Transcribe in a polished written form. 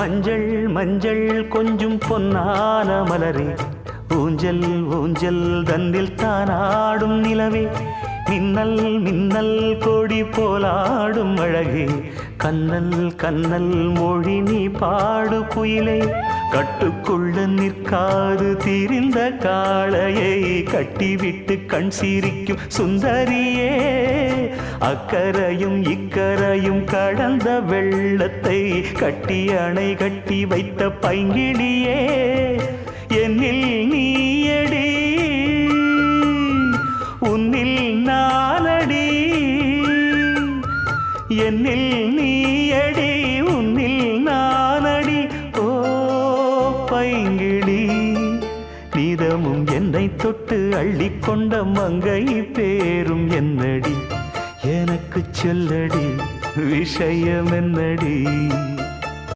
மஞ்சள் மஞ்சள் கொஞ்சம் பொன்னான மலரே, ஊஞ்சல் ஊஞ்சல் தந்தில் தானாடும் நிலவே, மின்னல் மின்னல் கொடி போலாடும் அழகே, கண்ணல் கண்ணல் மொழி நீ பாடு குயிலே, கட்டுக்குள்ள நிற்காது திரிந்த காளையை கட்டிவிட்டு கண் சிரிக்கும் சுந்தரியே, அக்கரையும் இக்கரையும் கடந்த வெள்ளத்தை கட்டி அணை கட்டி வைத்த பைங்கிளியே, என்னில் நீயடி உன்னில் நானடி, என்னில் நீயடி உன்னில் நானடி. ஓ பைங்கிளி, நீதமும் என்னை தொட்டு அள்ளிக்கொண்ட மங்கை பேரும் என்னடி, எனக்கு சொல்லடி விஷயம் என்னடி.